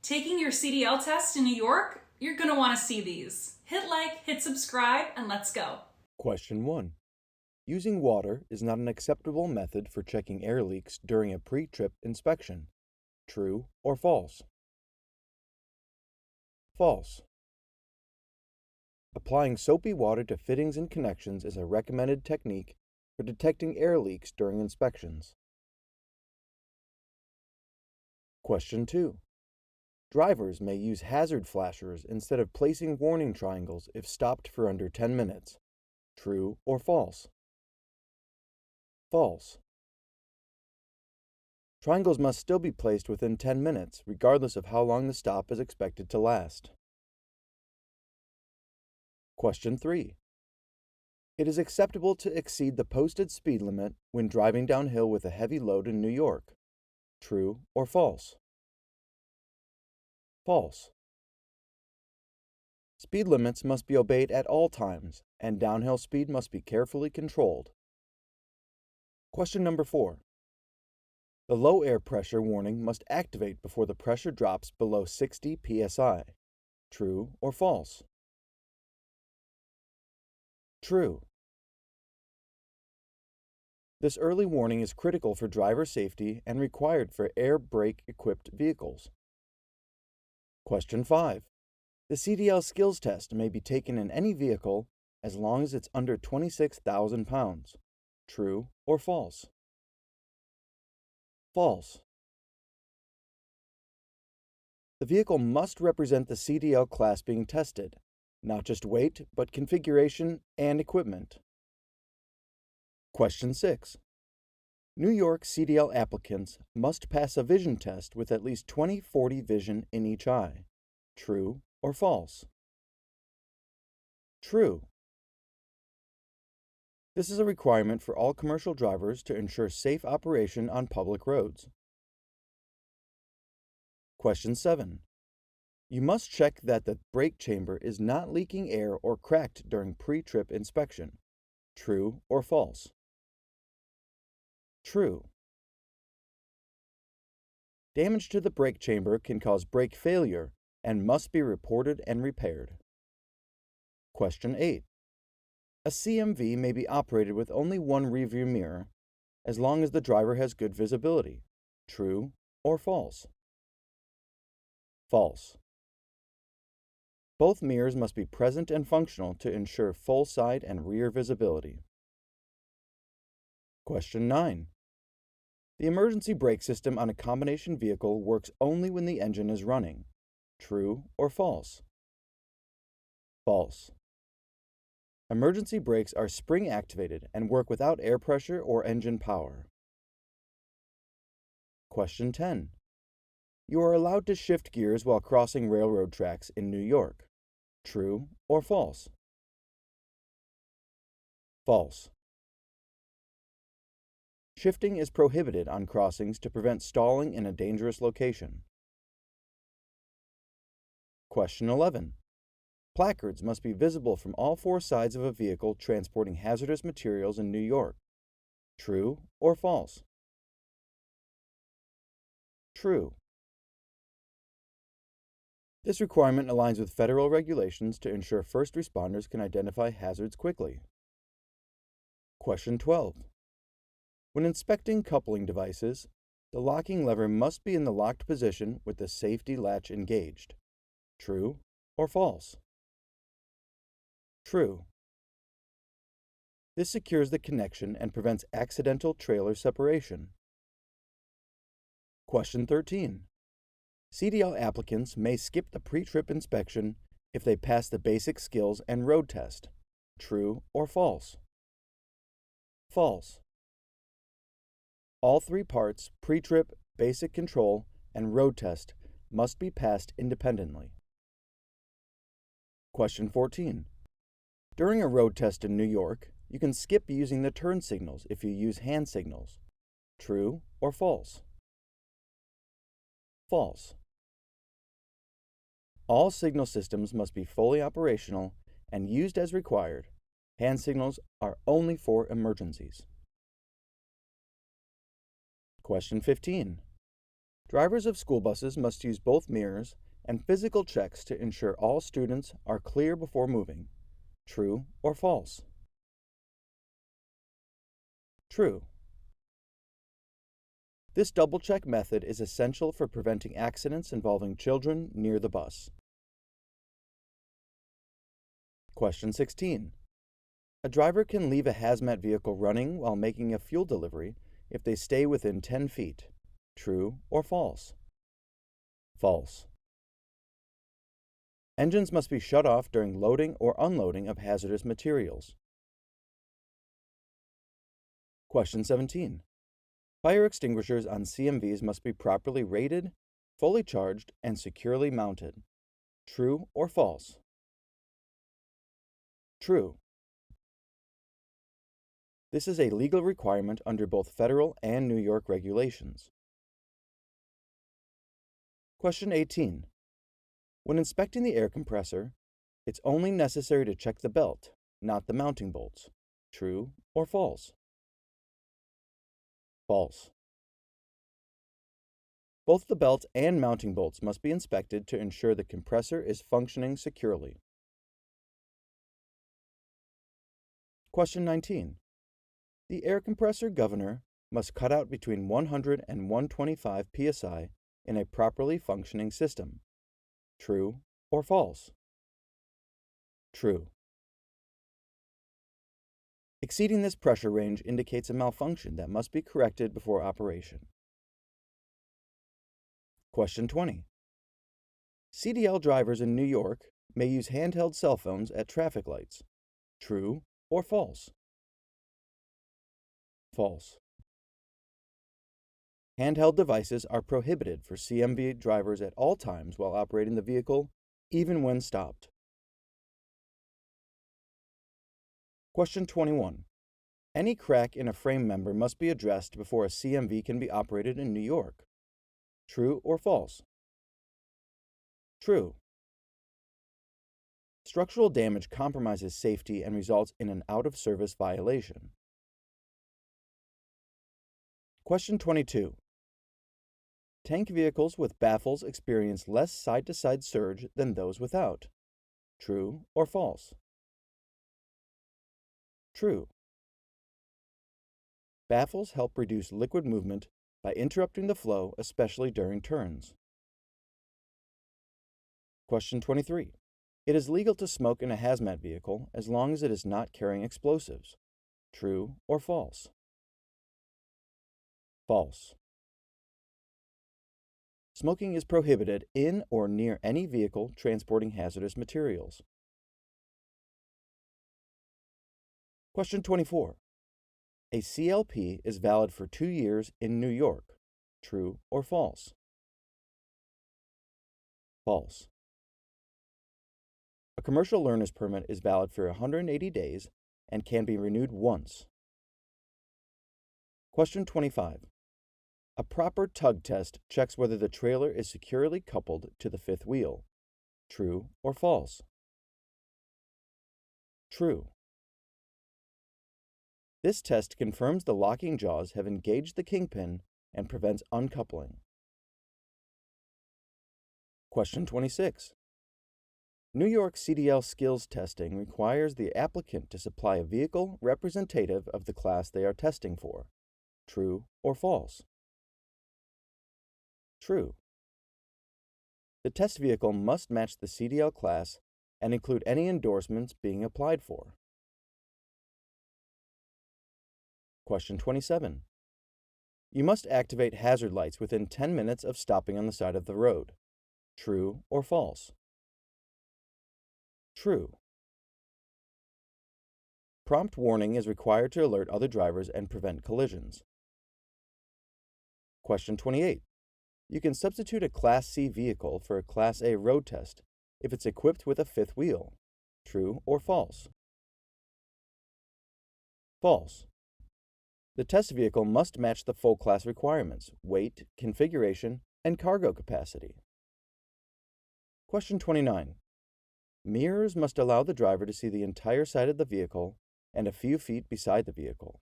Taking your CDL test in New York? You're going to want to see these. Hit like, hit subscribe, and let's go. Question 1. Using water is not an acceptable method for checking air leaks during a pre-trip inspection. True or false? False. Applying soapy water to fittings and connections is a recommended technique for detecting air leaks during inspections. Question 2. Drivers may use hazard flashers instead of placing warning triangles if stopped for under 10 minutes. True or false? False. Triangles must still be placed within 10 minutes, regardless of how long the stop is expected to last. Question 3. It is acceptable to exceed the posted speed limit when driving downhill with a heavy load in New York. True or false? False. Speed limits must be obeyed at all times, and downhill speed must be carefully controlled. Question number 4. The low air pressure warning must activate before the pressure drops below 60 psi. True or false? True. This early warning is critical for driver safety and required for air brake equipped vehicles. Question 5. The CDL skills test may be taken in any vehicle as long as it's under 26,000 pounds. True or false? False. The vehicle must represent the CDL class being tested, not just weight, but configuration and equipment. Question 6. New York CDL applicants must pass a vision test with at least 20/40 vision in each eye. True or false? True. This is a requirement for all commercial drivers to ensure safe operation on public roads. Question 7. You must check that the brake chamber is not leaking air or cracked during pre-trip inspection. True or false? True. Damage to the brake chamber can cause brake failure and must be reported and repaired. Question 8. A CMV may be operated with only one rearview mirror as long as the driver has good visibility. True or false? False. Both mirrors must be present and functional to ensure full side and rear visibility. Question 9. The emergency brake system on a combination vehicle works only when the engine is running. True or false? False. Emergency brakes are spring activated and work without air pressure or engine power. Question 10. You are allowed to shift gears while crossing railroad tracks in New York. True or false? False. Shifting is prohibited on crossings to prevent stalling in a dangerous location. Question 11. Placards must be visible from all four sides of a vehicle transporting hazardous materials in New York. True or false? True. This requirement aligns with federal regulations to ensure first responders can identify hazards quickly. Question 12. When inspecting coupling devices, the locking lever must be in the locked position with the safety latch engaged. True or false? True. This secures the connection and prevents accidental trailer separation. Question 13. CDL applicants may skip the pre-trip inspection if they pass the basic skills and road test. True or false? False. All three parts, pre-trip, basic control, and road test, must be passed independently. Question 14. During a road test in New York, you can skip using the turn signals if you use hand signals. True or false? False. All signal systems must be fully operational and used as required. Hand signals are only for emergencies. Question 15. Drivers of school buses must use both mirrors and physical checks to ensure all students are clear before moving. True or false? True. This double-check method is essential for preventing accidents involving children near the bus. Question 16. A driver can leave a hazmat vehicle running while making a fuel delivery if they stay within 10 feet. True or false? False. Engines must be shut off during loading or unloading of hazardous materials. Question 17. Fire extinguishers on CMVs must be properly rated, fully charged, and securely mounted. True or false? True. This is a legal requirement under both federal and New York regulations. Question 18. When inspecting the air compressor, it's only necessary to check the belt, not the mounting bolts. True or false? False. Both the belt and mounting bolts must be inspected to ensure the compressor is functioning securely. Question 19. The air compressor governor must cut out between 100 and 125 psi in a properly functioning system. True or false? True. Exceeding this pressure range indicates a malfunction that must be corrected before operation. Question 20. CDL drivers in New York may use handheld cell phones at traffic lights. True or false? False. Handheld devices are prohibited for CMV drivers at all times while operating the vehicle, even when stopped. Question 21. Any crack in a frame member must be addressed before a CMV can be operated in New York. True or false? True. Structural damage compromises safety and results in an out-of-service violation. Question 22. Tank vehicles with baffles experience less side-to-side surge than those without. True or false? True. Baffles help reduce liquid movement by interrupting the flow, especially during turns. Question 23. It is legal to smoke in a hazmat vehicle as long as it is not carrying explosives. True or false? False. Smoking is prohibited in or near any vehicle transporting hazardous materials. Question 24. A CLP is valid for 2 years in New York. True or false? False. A commercial learner's permit is valid for 180 days and can be renewed once. Question 25. A proper tug test checks whether the trailer is securely coupled to the fifth wheel. True or false? True. This test confirms the locking jaws have engaged the kingpin and prevents uncoupling. Question 26. New York CDL skills testing requires the applicant to supply a vehicle representative of the class they are testing for. True or false? True. The test vehicle must match the CDL class and include any endorsements being applied for. Question 27. You must activate hazard lights within 10 minutes of stopping on the side of the road. True or false? True. Prompt warning is required to alert other drivers and prevent collisions. Question 28. You can substitute a Class C vehicle for a Class A road test if it's equipped with a fifth wheel. True or false? False. The test vehicle must match the full class requirements, weight, configuration, and cargo capacity. Question 29. Mirrors must allow the driver to see the entire side of the vehicle and a few feet beside the vehicle.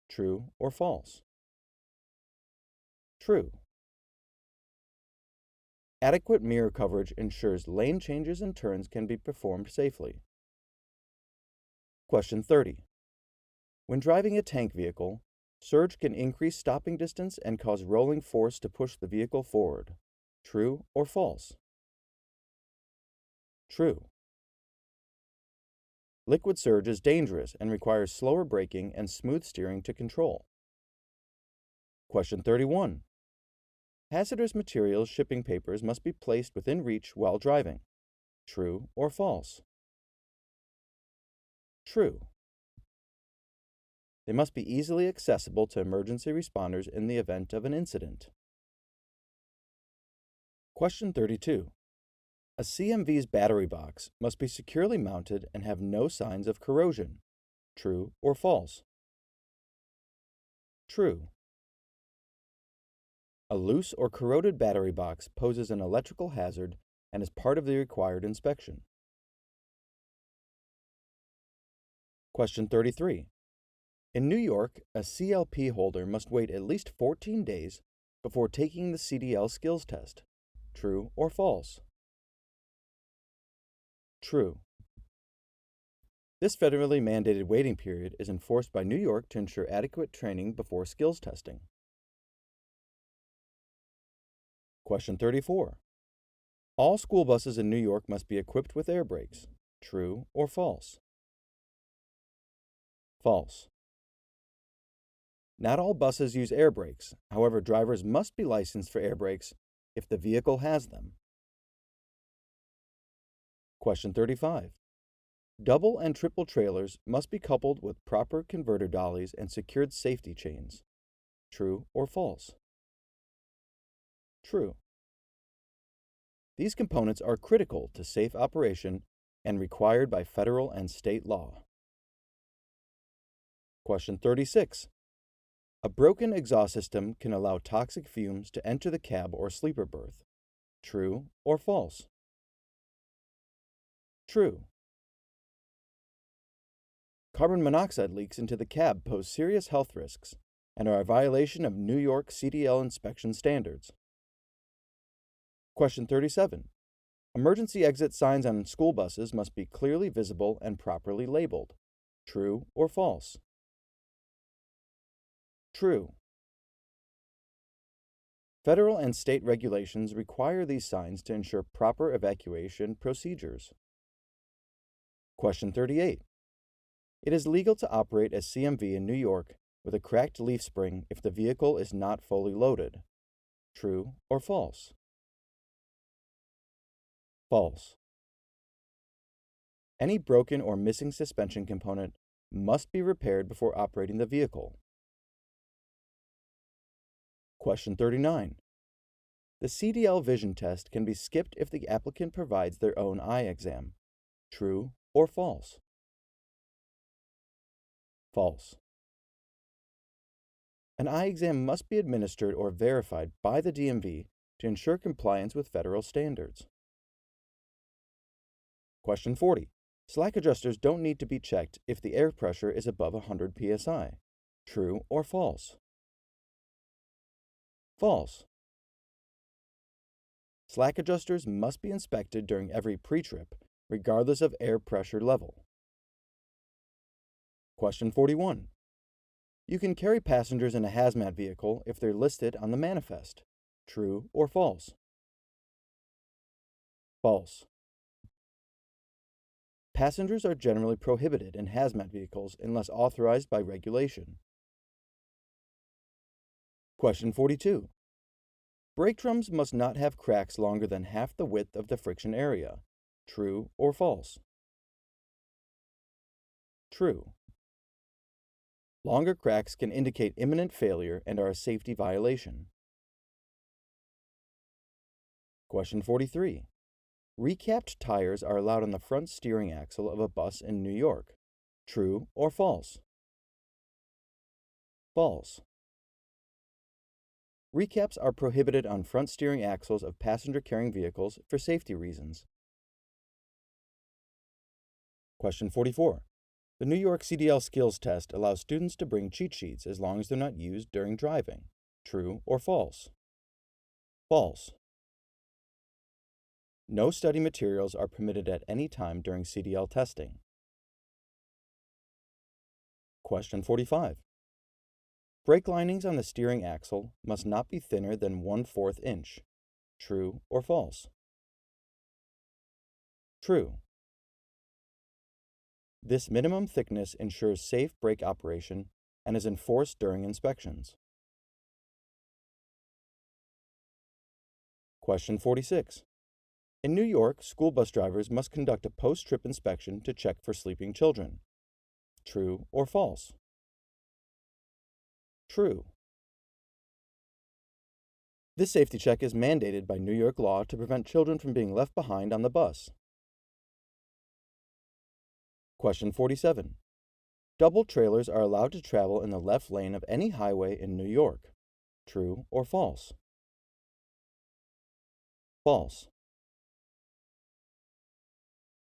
True or false? True. Adequate mirror coverage ensures lane changes and turns can be performed safely. Question 30. When driving a tank vehicle, surge can increase stopping distance and cause rolling force to push the vehicle forward. True or false? True. Liquid surge is dangerous and requires slower braking and smooth steering to control. Question 31. Hazardous materials shipping papers must be placed within reach while driving. True or false? True. They must be easily accessible to emergency responders in the event of an incident. Question 32. A CMV's battery box must be securely mounted and have no signs of corrosion. True or false? True. A loose or corroded battery box poses an electrical hazard and is part of the required inspection. Question 33. In New York, a CLP holder must wait at least 14 days before taking the CDL skills test. True or false? True. This federally mandated waiting period is enforced by New York to ensure adequate training before skills testing. Question 34. All school buses in New York must be equipped with air brakes. True or false? False. Not all buses use air brakes. However, drivers must be licensed for air brakes if the vehicle has them. Question 35. Double and triple trailers must be coupled with proper converter dollies and secured safety chains. True or false? True. These components are critical to safe operation and required by federal and state law. Question 36. A broken exhaust system can allow toxic fumes to enter the cab or sleeper berth. True or false? True. Carbon monoxide leaks into the cab pose serious health risks and are a violation of New York CDL inspection standards. Question 37. Emergency exit signs on school buses must be clearly visible and properly labeled. True or false? True. Federal and state regulations require these signs to ensure proper evacuation procedures. Question 38. It is legal to operate a CMV in New York with a cracked leaf spring if the vehicle is not fully loaded. True or false? False. Any broken or missing suspension component must be repaired before operating the vehicle. Question 39. The CDL vision test can be skipped if the applicant provides their own eye exam. True or false? False. An eye exam must be administered or verified by the DMV to ensure compliance with federal standards. Question 40. Slack adjusters don't need to be checked if the air pressure is above 100 psi. True or false? False. Slack adjusters must be inspected during every pre-trip, regardless of air pressure level. Question 41. You can carry passengers in a hazmat vehicle if they're listed on the manifest. True or false? False. Passengers are generally prohibited in hazmat vehicles unless authorized by regulation. Question 42. Brake drums must not have cracks longer than half the width of the friction area. True or false? True. Longer cracks can indicate imminent failure and are a safety violation. Question 43. Recapped tires are allowed on the front steering axle of a bus in New York. True or false? False. Recaps are prohibited on front steering axles of passenger-carrying vehicles for safety reasons. Question 44. The New York CDL skills test allows students to bring cheat sheets as long as they're not used during driving. True or false? False. No study materials are permitted at any time during CDL testing. Question 45. Brake linings on the steering axle must not be thinner than 1/4 inch. True or false? True. This minimum thickness ensures safe brake operation and is enforced during inspections. Question 46. In New York, school bus drivers must conduct a post-trip inspection to check for sleeping children. True or false? True. This safety check is mandated by New York law to prevent children from being left behind on the bus. Question 47. Double trailers are allowed to travel in the left lane of any highway in New York. True or false? False.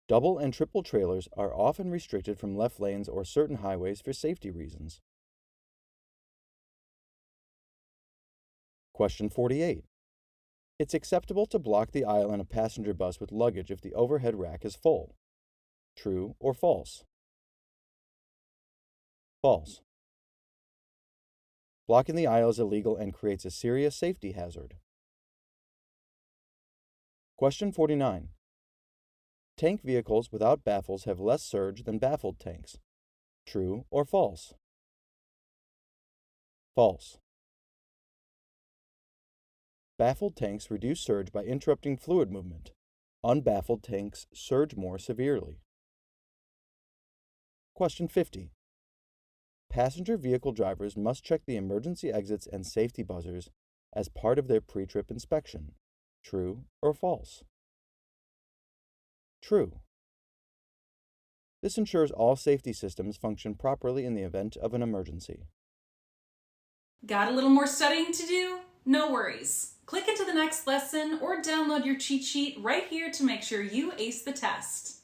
Double and triple trailers are often restricted from left lanes or certain highways for safety reasons. Question 48. It's acceptable to block the aisle in a passenger bus with luggage if the overhead rack is full. True or false? False. Blocking the aisle is illegal and creates a serious safety hazard. Question 49. Tank vehicles without baffles have less surge than baffled tanks. True or false? False. Baffled tanks reduce surge by interrupting fluid movement. Unbaffled tanks surge more severely. Question 50. Passenger vehicle drivers must check the emergency exits and safety buzzers as part of their pre-trip inspection. True or false? True. This ensures all safety systems function properly in the event of an emergency. Got a little more studying to do? No worries. Click into the next lesson or download your cheat sheet right here to make sure you ace the test.